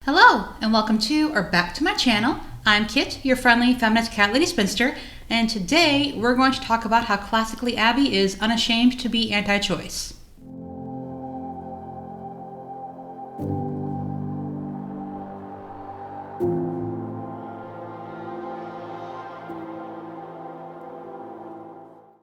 Hello, and welcome to or back to my channel. I'm Kit, your friendly feminist cat lady spinster, and today we're going to talk about how classically Abby is unashamed to be anti-choice.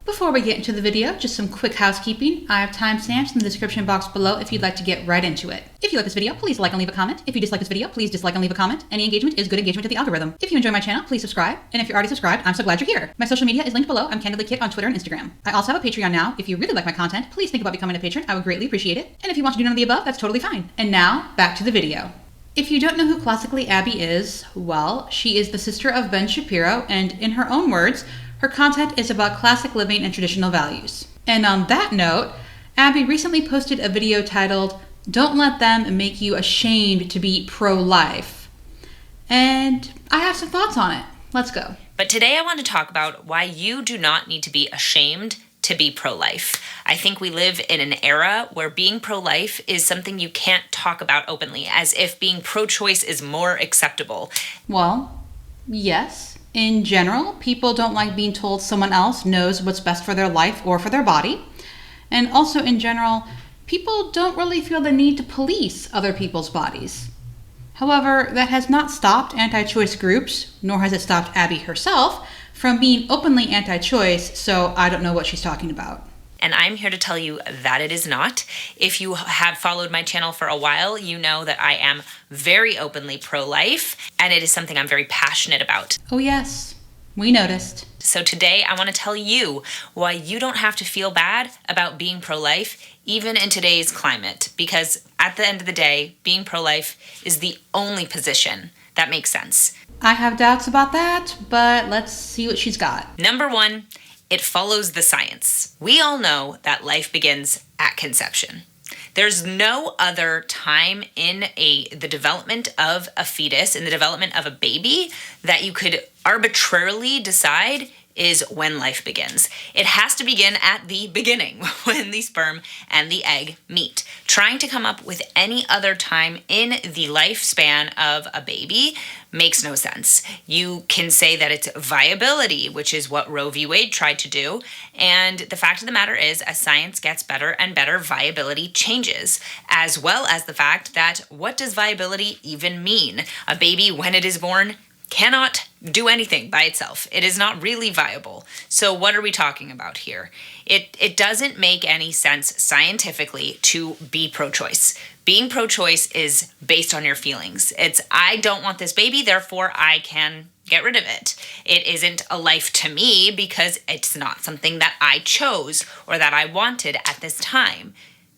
Before we get into the video, just some quick housekeeping. I have timestamps in the description box below if you'd like to get right into it. If you like this video, please like and leave a comment. If you dislike this video, please dislike and leave a comment. Any engagement is good engagement to the algorithm. If you enjoy my channel, please subscribe. And if you're already subscribed, I'm so glad you're here. My social media is linked below. I'm Candidly Kit on Twitter and Instagram. I also have a Patreon now. If you really like my content, please think about becoming a patron. I would greatly appreciate it. And if you want to do none of the above, that's totally fine. And now, back to the video. If you don't know who classically Abby is, well, she is the sister of Ben Shapiro, and in her own words, her content is about classic living and traditional values. And on that note, Abby recently posted a video titled, "Don't Let Them Make You Ashamed to Be Pro-Life." And I have some thoughts on it. Let's go. But today I want to talk about why you do not need to be ashamed to be pro-life. I think we live in an era where being pro-life is something you can't talk about openly, as if being pro-choice is more acceptable. Well, yes. In general, people don't like being told someone else knows what's best for their life or for their body. And also in general, people don't really feel the need to police other people's bodies. However, that has not stopped anti-choice groups, nor has it stopped Abby herself, from being openly anti-choice, so I don't know what she's talking about. And I'm here to tell you that it is not. If you have followed my channel for a while, you know that I am very openly pro-life, and it is something I'm very passionate about. Oh yes, we noticed. So today I want to tell you why you don't have to feel bad about being pro-life, even in today's climate, because at the end of the day, being pro-life is the only position that makes sense. I have doubts about that, but let's see what she's got. Number one, it follows the science. We all know that life begins at conception. There's no other time in the development of a fetus, in the development of a baby, that you could arbitrarily decide is when life begins. It has to begin at the beginning, when the sperm and the egg meet. Trying to come up with any other time in the lifespan of a baby makes no sense. You can say that it's viability, which is what Roe v. Wade tried to do. And the fact of the matter is, as science gets better and better, viability changes, as well as the fact that what does viability even mean? A baby, when it is born, cannot do anything by itself. It is not really viable. So what are we talking about here? It doesn't make any sense scientifically to be pro-choice. Being pro-choice is based on your feelings. It's, I don't want this baby, therefore I can get rid of it. It isn't a life to me because it's not something that I chose or that I wanted at this time.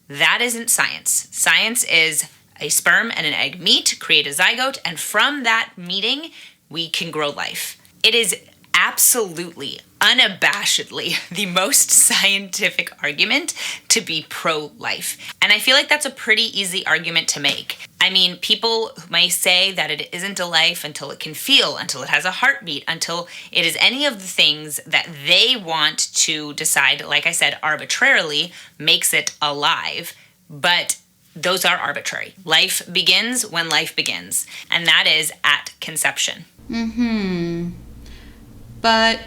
That isn't science. Science is a sperm and an egg meet, create a zygote, and from that meeting, we can grow life. It is absolutely, unabashedly the most scientific argument to be pro-life. And I feel like that's a pretty easy argument to make. I mean, people may say that it isn't a life until it can feel, until it has a heartbeat, until it is any of the things that they want to decide, like I said, arbitrarily, makes it alive. But those are arbitrary. Life begins when life begins, and that is at conception. But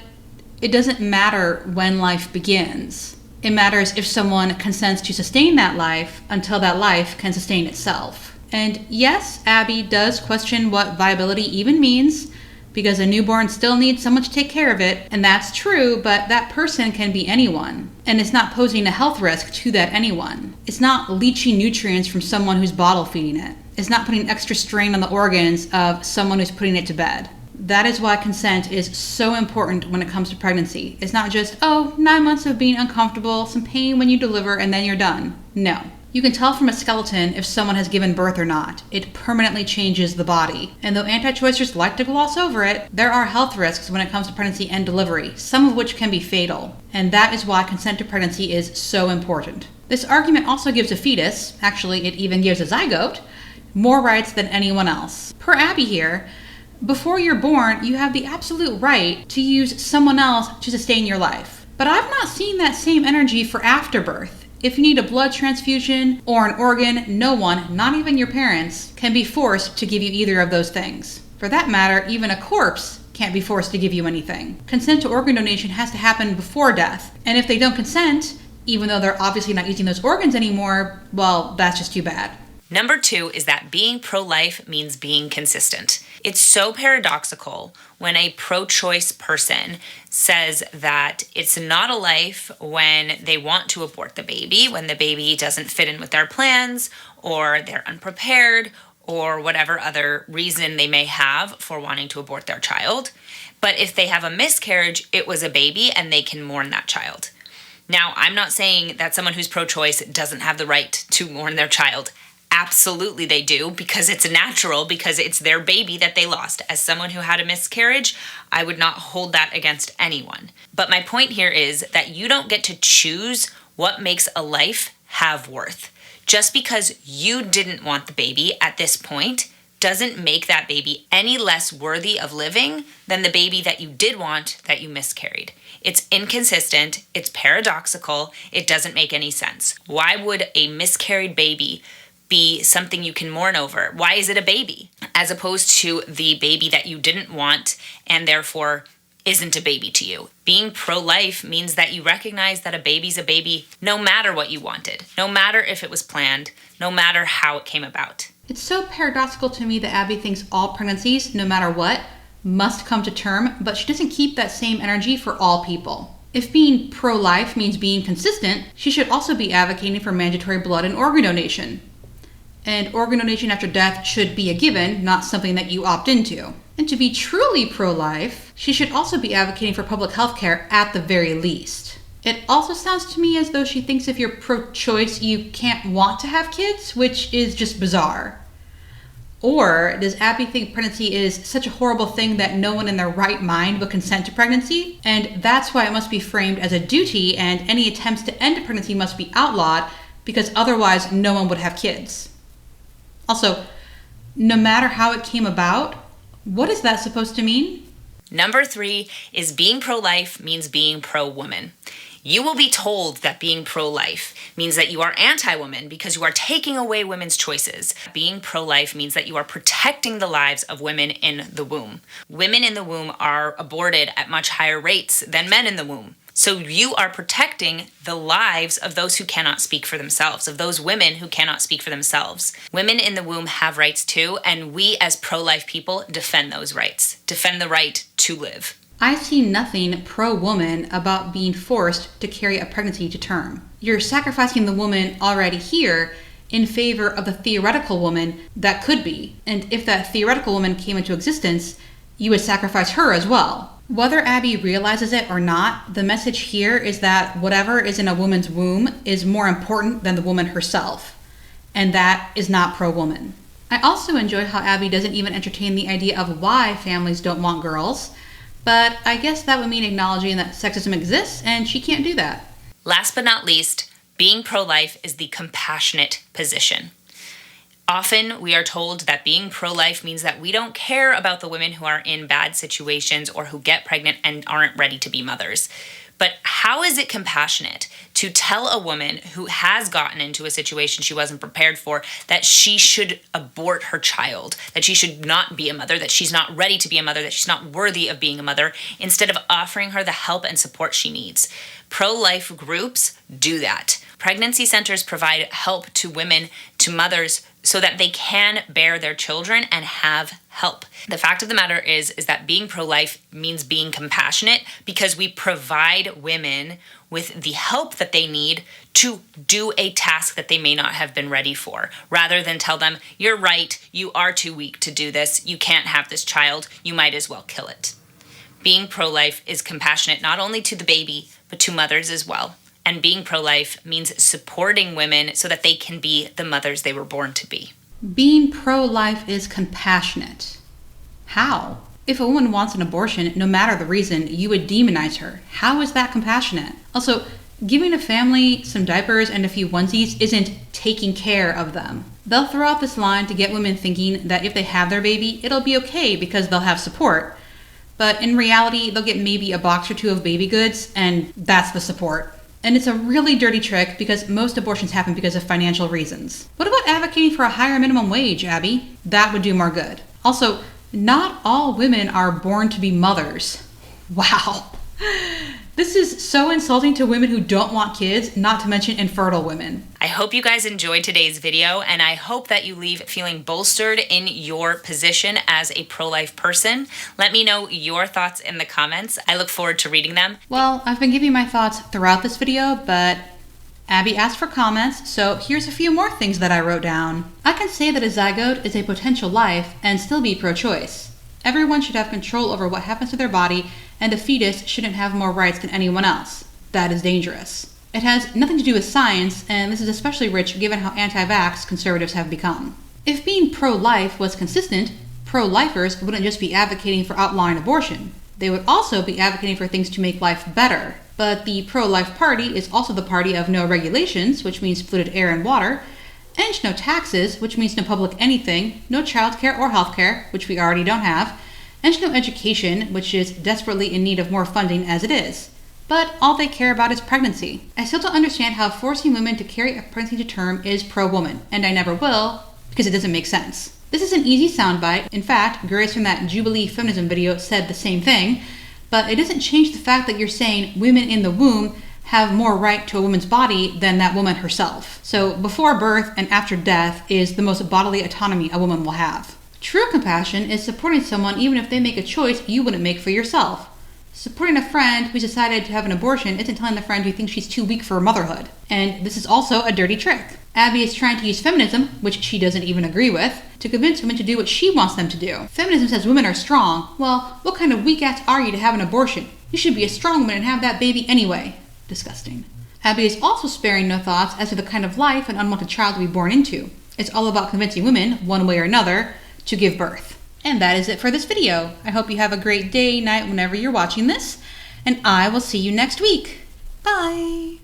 it doesn't matter when life begins. It matters if someone consents to sustain that life until that life can sustain itself. And yes, Abby does question what viability even means, because a newborn still needs someone to take care of it, and that's true, but that person can be anyone. And it's not posing a health risk to that anyone. It's not leaching nutrients from someone who's bottle feeding it. It's not putting extra strain on the organs of someone who's putting it to bed. That is why consent is so important when it comes to pregnancy. It's not just, 9 months of being uncomfortable, some pain when you deliver, and then you're done. No. You can tell from a skeleton if someone has given birth or not. It permanently changes the body. And though anti-choicers like to gloss over it, there are health risks when it comes to pregnancy and delivery, some of which can be fatal. And that is why consent to pregnancy is so important. This argument also gives a fetus, actually it even gives a zygote, more rights than anyone else. Per Abby here, before you're born, you have the absolute right to use someone else to sustain your life. But I've not seen that same energy for afterbirth. If you need a blood transfusion or an organ, no one, not even your parents, can be forced to give you either of those things. For that matter, even a corpse can't be forced to give you anything. Consent to organ donation has to happen before death. And if they don't consent, even though they're obviously not using those organs anymore, well, that's just too bad. Number 2 is that being pro-life means being consistent. It's so paradoxical when a pro-choice person says that it's not a life when they want to abort the baby, when the baby doesn't fit in with their plans, or they're unprepared, or whatever other reason they may have for wanting to abort their child. But if they have a miscarriage, it was a baby and they can mourn that child. Now, I'm not saying that someone who's pro-choice doesn't have the right to mourn their child. Absolutely they do, because it's natural, because it's their baby that they lost. As someone who had a miscarriage, I would not hold that against anyone. But my point here is that you don't get to choose what makes a life have worth. Just because you didn't want the baby at this point doesn't make that baby any less worthy of living than the baby that you did want that you miscarried. It's inconsistent, it's paradoxical, it doesn't make any sense. Why would a miscarried baby be something you can mourn over? Why is it a baby as opposed to the baby that you didn't want and therefore isn't a baby to you? Being pro-life means that you recognize that a baby's a baby no matter what you wanted, no matter if it was planned, no matter how it came about. It's so paradoxical to me that Abby thinks all pregnancies, no matter what, must come to term, but she doesn't keep that same energy for all people. If being pro-life means being consistent, she should also be advocating for mandatory blood and organ donation. And organ donation after death should be a given, not something that you opt into. And to be truly pro-life, she should also be advocating for public health care at the very least. It also sounds to me as though she thinks if you're pro-choice, you can't want to have kids, which is just bizarre. Or does Abby think pregnancy is such a horrible thing that no one in their right mind would consent to pregnancy? And that's why it must be framed as a duty, and any attempts to end pregnancy must be outlawed, because otherwise no one would have kids. Also, no matter how it came about, what is that supposed to mean? Number 3 is being pro-life means being pro-woman. You will be told that being pro-life means that you are anti-woman because you are taking away women's choices. Being pro-life means that you are protecting the lives of women in the womb. Women in the womb are aborted at much higher rates than men in the womb. So you are protecting the lives of those who cannot speak for themselves, of those women who cannot speak for themselves. Women in the womb have rights too, and we as pro-life people defend those rights, defend the right to live. I see nothing pro-woman about being forced to carry a pregnancy to term. You're sacrificing the woman already here in favor of the theoretical woman that could be. And if that theoretical woman came into existence, you would sacrifice her as well. Whether Abby realizes it or not, the message here is that whatever is in a woman's womb is more important than the woman herself. And that is not pro-woman. I also enjoy how Abby doesn't even entertain the idea of why families don't want girls, but I guess that would mean acknowledging that sexism exists, and she can't do that. Last but not least, being pro-life is the compassionate position. Often we are told that being pro-life means that we don't care about the women who are in bad situations or who get pregnant and aren't ready to be mothers. But how is it compassionate to tell a woman who has gotten into a situation she wasn't prepared for that she should abort her child, that she should not be a mother, that she's not ready to be a mother, that she's not worthy of being a mother, instead of offering her the help and support she needs? Pro-life groups do that. Pregnancy centers provide help to women, to mothers, so that they can bear their children and have help. The fact of the matter is that being pro-life means being compassionate because we provide women with the help that they need to do a task that they may not have been ready for, rather than tell them, you're right, you are too weak to do this, you can't have this child, you might as well kill it. Being pro-life is compassionate not only to the baby, but to mothers as well. And being pro-life means supporting women so that they can be the mothers they were born to be. Being pro-life is compassionate. How? If a woman wants an abortion, no matter the reason, you would demonize her. How is that compassionate? Also, giving a family some diapers and a few onesies isn't taking care of them. They'll throw out this line to get women thinking that if they have their baby, it'll be okay because they'll have support. But in reality, they'll get maybe a box or two of baby goods, and that's the support. And it's a really dirty trick because most abortions happen because of financial reasons. What about advocating for a higher minimum wage, Abby? That would do more good. Also, not all women are born to be mothers. Wow. This is so insulting to women who don't want kids, not to mention infertile women. I hope you guys enjoyed today's video, and I hope that you leave feeling bolstered in your position as a pro-life person. Let me know your thoughts in the comments. I look forward to reading them. Well, I've been giving my thoughts throughout this video, but Abby asked for comments, so here's a few more things that I wrote down. I can say that a zygote is a potential life and still be pro-choice. Everyone should have control over what happens to their body, and a fetus shouldn't have more rights than anyone else. That is dangerous. It has nothing to do with science, and this is especially rich given how anti-vax conservatives have become. If being pro-life was consistent, pro-lifers wouldn't just be advocating for outlawing abortion. They would also be advocating for things to make life better. But the pro-life party is also the party of no regulations, which means polluted air and water, and no taxes, which means no public anything, no childcare or healthcare, which we already don't have, and no education, which is desperately in need of more funding as it is. But all they care about is pregnancy. I still don't understand how forcing women to carry a pregnancy to term is pro-woman, and I never will, because it doesn't make sense. This is an easy soundbite. In fact, Grace from that Jubilee feminism video said the same thing, but it doesn't change the fact that you're saying women in the womb have more right to a woman's body than that woman herself. So before birth and after death is the most bodily autonomy a woman will have. True compassion is supporting someone even if they make a choice you wouldn't make for yourself. Supporting a friend who's decided to have an abortion isn't telling the friend who thinks she's too weak for motherhood. And this is also a dirty trick. Abby is trying to use feminism, which she doesn't even agree with, to convince women to do what she wants them to do. Feminism says women are strong. Well, what kind of weak ass are you to have an abortion? You should be a strong woman and have that baby anyway. Disgusting. Abby is also sparing no thoughts as to the kind of life an unwanted child will be born into. It's all about convincing women, one way or another, to give birth. And that is it for this video. I hope you have a great day, night, whenever you're watching this, and I will see you next week. Bye!